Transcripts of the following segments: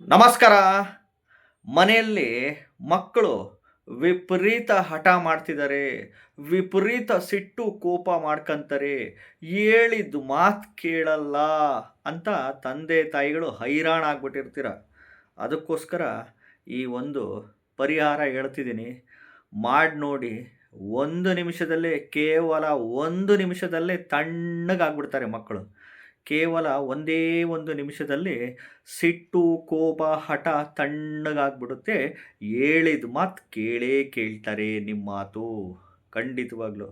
ನಮಸ್ಕಾರ. ಮನೆಯಲ್ಲಿ ಮಕ್ಕಳು ವಿಪರೀತ ಹಠ ಮಾಡ್ತಿದ್ದಾರೆ. ವಿಪರೀತ ಸಿಟ್ಟು ಕೋಪ ಮಾಡ್ಕೊಂತಾರೆ. ಹೇಳಿದ ಮಾತು ಕೇಳಲ್ಲ ಅಂತ ತಂದೆ ತಾಯಿಗಳು ಹೈರಾಣ ಆಗ್ಬಿಟ್ಟಿರ್ತೀರ. ಅದಕ್ಕೋಸ್ಕರ ಈ ಒಂದು ಪರಿಹಾರ ಹೇಳ್ತಿದ್ದೀನಿ. ಮಾಡಿ ನೋಡಿ. ಒಂದು ನಿಮಿಷದಲ್ಲೇ, ಕೇವಲ ಒಂದು ನಿಮಿಷದಲ್ಲೇ ತಣ್ಣಗಾಗ್ಬಿಡ್ತಾರೆ ಮಕ್ಕಳು. ಕೇವಲ ಒಂದೇ ಒಂದು ನಿಮಿಷದಲ್ಲಿ ಸಿಟ್ಟು, ಕೋಪ, ಹಠ ತಣ್ಣಗಾಗ್ಬಿಡುತ್ತೆ. ಹೇಳಿದ ಮಾತು ಕೇಳೇ ಕೇಳ್ತಾರೆ ನಿಮ್ಮ ಮಾತು. ಖಂಡಿತವಾಗ್ಲೂ.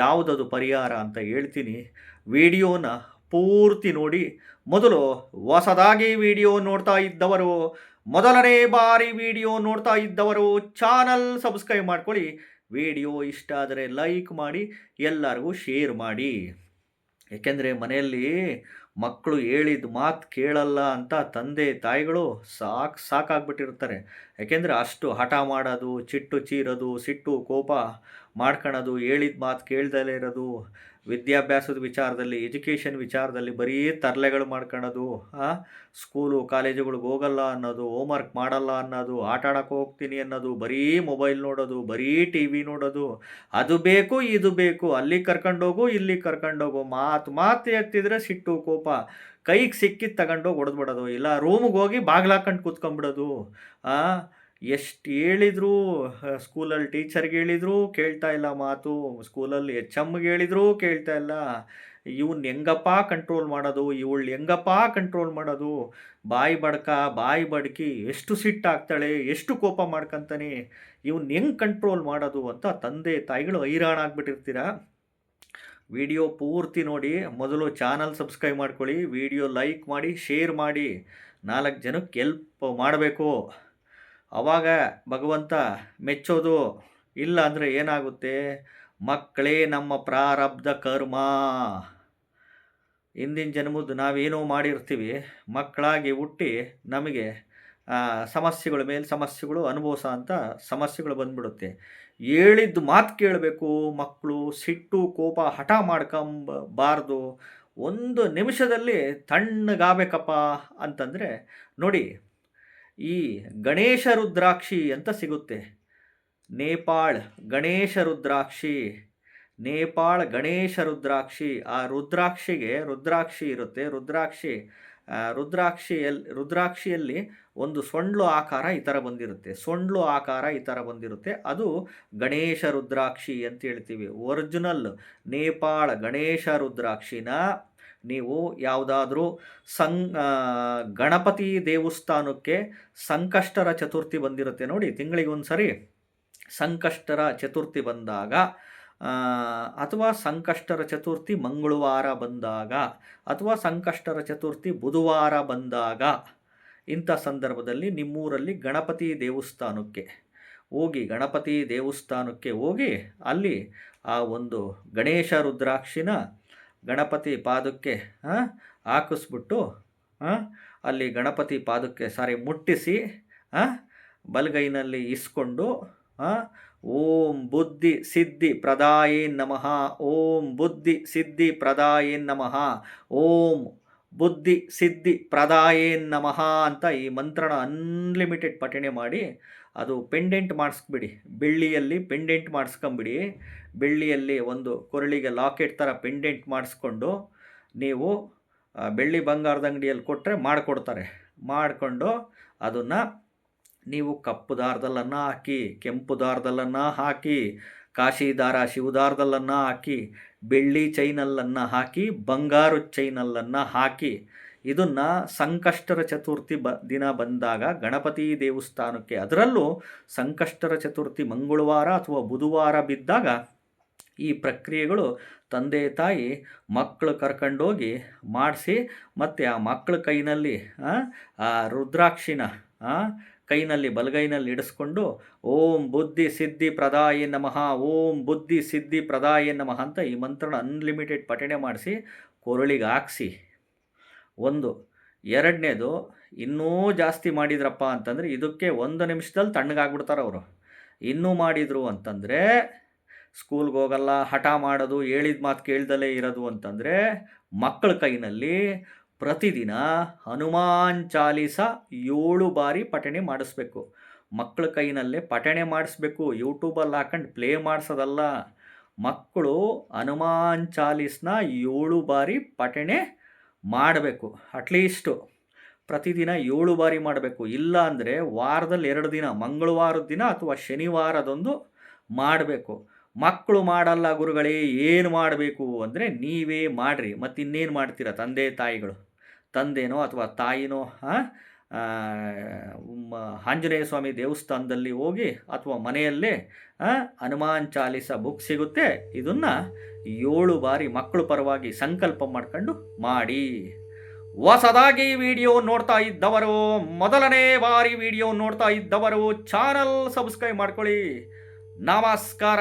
ಯಾವುದದು ಪರಿಹಾರ ಅಂತ ಹೇಳ್ತೀನಿ. ವಿಡಿಯೋನ ಪೂರ್ತಿ ನೋಡಿ. ಮೊದಲು ಹೊಸದಾಗಿ ವಿಡಿಯೋ ನೋಡ್ತಾ ಇದ್ದವರು, ಮೊದಲನೇ ಬಾರಿ ವಿಡಿಯೋ ನೋಡ್ತಾ ಇದ್ದವರು ಚಾನಲ್ ಸಬ್ಸ್ಕ್ರೈಬ್ ಮಾಡ್ಕೊಳ್ಳಿ. ವಿಡಿಯೋ ಇಷ್ಟ ಆದರೆ ಲೈಕ್ ಮಾಡಿ, ಎಲ್ಲರಿಗೂ ಶೇರ್ ಮಾಡಿ. ಏಕೆಂದರೆ ಮನೆಯಲ್ಲಿ ಮಕ್ಕಳು ಹೇಳಿದ ಮಾತು ಕೇಳಲ್ಲ ಅಂತ ತಂದೆ ತಾಯಿಗಳು ಸಾಕಾಗ್ಬಿಟ್ಟಿರ್ತಾರೆ. ಯಾಕೆಂದರೆ ಅಷ್ಟು ಹಠ ಮಾಡೋದು, ಚಿಟ್ಟು ಚೀರೋದು, ಸಿಟ್ಟು ಕೋಪ ಮಾಡ್ಕೊಳ್ಳೋದು, ಹೇಳಿದ ಮಾತು ಕೇಳ್ದಲೇ ಇರೋದು, ವಿದ್ಯಾಭ್ಯಾಸದ ವಿಚಾರದಲ್ಲಿ, ಎಜುಕೇಷನ್ ವಿಚಾರದಲ್ಲಿ ಬರೀ ತರಲೆಗಳು ಮಾಡ್ಕೊಳ್ಳೋದು, ಸ್ಕೂಲು ಕಾಲೇಜುಗಳಿಗೆ ಹೋಗಲ್ಲ ಅನ್ನೋದು, ಹೋಮ್ವರ್ಕ್ ಮಾಡಲ್ಲ ಅನ್ನೋದು, ಆಟ ಆಡೋಕ್ಕೆ ಹೋಗ್ತೀನಿ ಅನ್ನೋದು, ಬರೀ ಮೊಬೈಲ್ ನೋಡೋದು, ಬರೀ ಟಿ ವಿ ನೋಡೋದು, ಅದು ಬೇಕು ಇದು ಬೇಕು, ಅಲ್ಲಿ ಕರ್ಕೊಂಡೋಗು ಇಲ್ಲಿ ಕರ್ಕೊಂಡೋಗು, ಮಾತು ಎತ್ತಿದ್ರೆ ಸಿಟ್ಟು ಕೋಪ, ಕೈಗೆ ಸಿಕ್ಕಿದ್ದು ತಗೊಂಡೋಗಿ ಹೊಡೆದ್ಬಿಡೋದು, ಇಲ್ಲ ರೂಮಿಗೆ ಹೋಗಿ ಬಾಗ್ಲಾಕೊಂಡು ಕೂತ್ಕೊಂಡ್ಬಿಡೋದು. ಎಷ್ಟು ಹೇಳಿದ್ರು, ಸ್ಕೂಲಲ್ಲಿ ಟೀಚರ್ಗೆ ಹೇಳಿದ್ರು ಕೇಳ್ತಾ ಇಲ್ಲ ಮಾತು, ಸ್ಕೂಲಲ್ಲಿ ಎಚ್ ಎಮ್ಗೆ ಹೇಳಿದ್ರು ಕೇಳ್ತಾ ಇಲ್ಲ. ಇವ್ನ ಹೆಂಗಪ್ಪ ಕಂಟ್ರೋಲ್ ಮಾಡೋದು, ಇವಳು ಹೆಂಗಪ್ಪ ಕಂಟ್ರೋಲ್ ಮಾಡೋದು, ಬಾಯಿ ಬಡ್ಕ ಬಾಯಿ ಬಡ್ಕಿ ಎಷ್ಟು ಸಿಟ್ಟಾಗ್ತಾಳೆ, ಎಷ್ಟು ಕೋಪ ಮಾಡ್ಕೊತಾನೆ, ಇವ್ನ ಹೆಂಗೆ ಕಂಟ್ರೋಲ್ ಮಾಡೋದು ಅಂತ ತಂದೆ ತಾಯಿಗಳು ಹೈರಾಣ ಆಗ್ಬಿಟ್ಟಿರ್ತೀರ. ವಿಡಿಯೋ ಪೂರ್ತಿ ನೋಡಿ. ಮೊದಲು ಚಾನಲ್ ಸಬ್ಸ್ಕ್ರೈಬ್ ಮಾಡ್ಕೊಳ್ಳಿ, ವಿಡಿಯೋ ಲೈಕ್ ಮಾಡಿ, ಶೇರ್ ಮಾಡಿ, 4 ಜನಕ್ಕೆ ಎಲ್ಪ್ ಮಾಡಬೇಕು. ಆವಾಗ ಭಗವಂತ ಮೆಚ್ಚೋದು. ಇಲ್ಲ ಅಂದರೆ ಏನಾಗುತ್ತೆ? ಮಕ್ಕಳೇ ನಮ್ಮ ಪ್ರಾರಬ್ಧ ಕರ್ಮ. ಹಿಂದಿನ ಜನ್ಮದ್ದು ನಾವೇನೋ ಮಾಡಿರ್ತೀವಿ, ಮಕ್ಕಳಾಗಿ ಹುಟ್ಟಿ ನಮಗೆ ಸಮಸ್ಯೆಗಳ ಮೇಲೆ ಸಮಸ್ಯೆಗಳು ಅನುಭವಿಸೋ ಅಂತ ಸಮಸ್ಯೆಗಳು ಬಂದ್ಬಿಡುತ್ತೆ. ಹೇಳಿದ್ದು ಮಾತು ಕೇಳಬೇಕು ಮಕ್ಕಳು. ಸಿಟ್ಟು ಕೋಪ ಹಠ ಮಾಡ್ಕೊಂಬಾರ್ದು. ಒಂದು ನಿಮಿಷದಲ್ಲಿ ತಣ್ಣಗಾಗಬೇಕಪ್ಪ ಅಂತಂದರೆ ನೋಡಿ, ಈ ಗಣೇಶ ರುದ್ರಾಕ್ಷಿ ಅಂತ ಸಿಗುತ್ತೆ. ನೇಪಾಳ್ ಗಣೇಶ ರುದ್ರಾಕ್ಷಿ, ನೇಪಾಳ್ ಗಣೇಶ ರುದ್ರಾಕ್ಷಿ. ಆ ರುದ್ರಾಕ್ಷಿ ಇರುತ್ತೆ. ರುದ್ರಾಕ್ಷಿಯಲ್ಲಿ ಒಂದು ಸೊಂಡ್ಲು ಆಕಾರ ಈ ಥರ ಬಂದಿರುತ್ತೆ. ಅದು ಗಣೇಶ ರುದ್ರಾಕ್ಷಿ ಅಂತ ಹೇಳ್ತೀವಿ. ಒರಿಜಿನಲ್ ನೇಪಾಳ ಗಣೇಶ ರುದ್ರಾಕ್ಷಿನ ನೀವು ಯಾವುದಾದ್ರೂ ಗಣಪತಿ ದೇವಸ್ಥಾನಕ್ಕೆ ಸಂಕಷ್ಟರ ಚತುರ್ಥಿ ಬಂದಿರುತ್ತೆ ನೋಡಿ, ತಿಂಗಳಿಗೊಂದು ಸರಿ ಸಂಕಷ್ಟರ ಚತುರ್ಥಿ ಬಂದಾಗ, ಅಥವಾ ಸಂಕಷ್ಟರ ಚತುರ್ಥಿ ಮಂಗಳವಾರ ಬಂದಾಗ, ಅಥವಾ ಸಂಕಷ್ಟರ ಚತುರ್ಥಿ ಬುಧವಾರ ಬಂದಾಗ, ಇಂಥ ಸಂದರ್ಭದಲ್ಲಿ ನಿಮ್ಮೂರಲ್ಲಿ ಗಣಪತಿ ದೇವಸ್ಥಾನಕ್ಕೆ ಹೋಗಿ ಅಲ್ಲಿ ಆ ಒಂದು ಗಣೇಶ ರುದ್ರಾಕ್ಷಿನ ಗಣಪತಿ ಪಾದಕ್ಕೆ ಹಾಕಿಸ್ಬಿಟ್ಟು, ಅಲ್ಲಿ ಗಣಪತಿ ಪಾದಕ್ಕೆ ಮುಟ್ಟಿಸಿ, ಬಲಗೈನಲ್ಲಿ ಇಸ್ಕೊಂಡು, ಓಂ ಬುದ್ಧಿ ಸಿದ್ಧಿ ಪ್ರದಾಯೇ ನಮಃ, ಓಂ ಬುದ್ಧಿ ಸಿದ್ಧಿ ಪ್ರದಾಯೇ ನಮಃ, ಓಂ ಬುದ್ಧಿ ಸಿದ್ಧಿ ಪ್ರದಾಯೇ ನಮಃ ಅಂತ ಈ ಮಂತ್ರನ ಅನ್ಲಿಮಿಟೆಡ್ ಪಠಣೆ ಮಾಡಿ, ಅದು ಪೆಂಡೆಂಟ್ ಮಾಡಿಸ್ಬಿಡಿ. ಬೆಳ್ಳಿಯಲ್ಲಿ ಪೆಂಡೆಂಟ್ ಮಾಡಿಸ್ಕೊಂಬಿಡಿ. ಬೆಳ್ಳಿಯಲ್ಲಿ ಒಂದು ಕೊರಳಿಗೆ ಲಾಕೆಟ್ ಥರ ಪೆಂಡೆಂಟ್ ಮಾಡಿಸ್ಕೊಂಡು, ನೀವು ಬೆಳ್ಳಿ ಬಂಗಾರದ ಅಂಗಡಿಯಲ್ಲಿ ಕೊಟ್ಟರೆ ಮಾಡಿಕೊಡ್ತಾರೆ. ಮಾಡಿಕೊಂಡು ಅದನ್ನು ನೀವು ಕಪ್ಪು ದಾರದಲ್ಲನ್ನು ಹಾಕಿ, ಕೆಂಪು ದಾರದಲ್ಲನ್ನು ಹಾಕಿ, ಕಾಶಿ ದಾರ ಶಿವದಾರದಲ್ಲನ್ನು ಹಾಕಿ, ಬೆಳ್ಳಿ ಚೈನಲ್ಲನ್ನು ಹಾಕಿ, ಬಂಗಾರು ಚೈನಲ್ಲನ್ನು ಹಾಕಿ, ಇದನ್ನು ಸಂಕಷ್ಟರ ಚತುರ್ಥಿ ದಿನ ಬಂದಾಗ ಗಣಪತಿ ದೇವಸ್ಥಾನಕ್ಕೆ, ಅದರಲ್ಲೂ ಸಂಕಷ್ಟರ ಚತುರ್ಥಿ ಮಂಗಳವಾರ ಅಥವಾ ಬುಧವಾರ ಬಿದ್ದಾಗ ಈ ಪ್ರಕ್ರಿಯೆಗಳು ತಂದೆ ತಾಯಿ ಮಕ್ಕಳು ಕರ್ಕೊಂಡೋಗಿ ಮಾಡಿಸಿ, ಮತ್ತು ಆ ಮಕ್ಕಳ ಕೈನಲ್ಲಿ ಆ ರುದ್ರಾಕ್ಷಿನ ಕೈನಲ್ಲಿ ಬಲಗೈನಲ್ಲಿ ಇಡಿಸ್ಕೊಂಡು, ಓಂ ಬುದ್ಧಿ ಸಿದ್ಧಿ ಪ್ರದಾಯೇ ನಮಃ, ಓಂ ಬುದ್ಧಿ ಸಿದ್ಧಿ ಪ್ರದಾಯೇ ನಮಃ ಅಂತ ಈ ಮಂತ್ರನ ಅನ್ಲಿಮಿಟೆಡ್ ಪಠಣೆ ಮಾಡಿಸಿ ಕೊರಳಿಗೆ ಹಾಕ್ಸಿ. ಒಂದು. ಎರಡನೇದು, ಇನ್ನೂ ಜಾಸ್ತಿ ಮಾಡಿದ್ರಪ್ಪ ಅಂತಂದರೆ ಇದಕ್ಕೆ 1 ನಿಮಿಷದಲ್ಲಿ ತಣ್ಣಗಾಗ್ಬಿಡ್ತಾರೆ ಅವರು. ಇನ್ನೂ ಮಾಡಿದರು ಅಂತಂದರೆ, ಸ್ಕೂಲ್ಗೆ ಹೋಗಲ್ಲ, ಹಠ ಮಾಡೋದು, ಹೇಳಿದ ಮಾತು ಕೇಳ್ದಲೇ ಇರೋದು ಅಂತಂದರೆ, ಮಕ್ಕಳ ಕೈನಲ್ಲಿ ಪ್ರತಿದಿನ ಹನುಮಾನ್ ಚಾಲೀಸ 7 ಬಾರಿ ಪಠಣೆ ಮಾಡಿಸ್ಬೇಕು. ಮಕ್ಕಳ ಕೈನಲ್ಲೇ ಪಠಣೆ ಮಾಡಿಸ್ಬೇಕು. ಯೂಟ್ಯೂಬಲ್ಲಿ ಹಾಕೊಂಡು ಪ್ಲೇ ಮಾಡಿಸೋದಲ್ಲ. ಮಕ್ಕಳು ಹನುಮಾನ್ ಚಾಲೀಸ್ನ 7 ಬಾರಿ ಪಠಣೆ ಮಾಡಬೇಕು. ಅಟ್ಲೀಸ್ಟು ಪ್ರತಿದಿನ 7 ಬಾರಿ ಮಾಡಬೇಕು. ಇಲ್ಲ ಅಂದರೆ ವಾರದಲ್ಲಿ 2 ದಿನ, ಮಂಗಳವಾರದ ದಿನ ಅಥವಾ ಶನಿವಾರದಂದು ಮಾಡಬೇಕು. ಮಕ್ಕಳು ಮಾಡಲ್ಲ ಗುರುಗಳೇ, ಏನು ಮಾಡಬೇಕು ಅಂದರೆ ನೀವೇ ಮಾಡಿರಿ. ಮತ್ತು ಇನ್ನೇನು ಮಾಡ್ತೀರಾ ತಂದೆ ತಾಯಿಗಳು? ತಂದೆನೋ ಅಥವಾ ತಾಯಿನೋ ಆಂಜನೇಯ ಸ್ವಾಮಿ ದೇವಸ್ಥಾನದಲ್ಲಿ ಹೋಗಿ ಅಥವಾ ಮನೆಯಲ್ಲೇ ಹನುಮಾನ್ ಚಾಲೀಸ ಬುಕ್ ಸಿಗುತ್ತೆ. ಇದನ್ನು 7 ಬಾರಿ ಮಕ್ಕಳು ಪರವಾಗಿ ಸಂಕಲ್ಪ ಮಾಡ್ಕೊಂಡು ಮಾಡಿ. ಹೊಸದಾಗಿ ವಿಡಿಯೋ ನೋಡ್ತಾ ಇದ್ದವರು, ಮೊದಲನೇ ಬಾರಿ ವಿಡಿಯೋ ನೋಡ್ತಾ ಇದ್ದವರು ಚಾನಲ್ ಸಬ್ಸ್ಕ್ರೈಬ್ ಮಾಡ್ಕೊಳ್ಳಿ. ನಮಸ್ಕಾರ.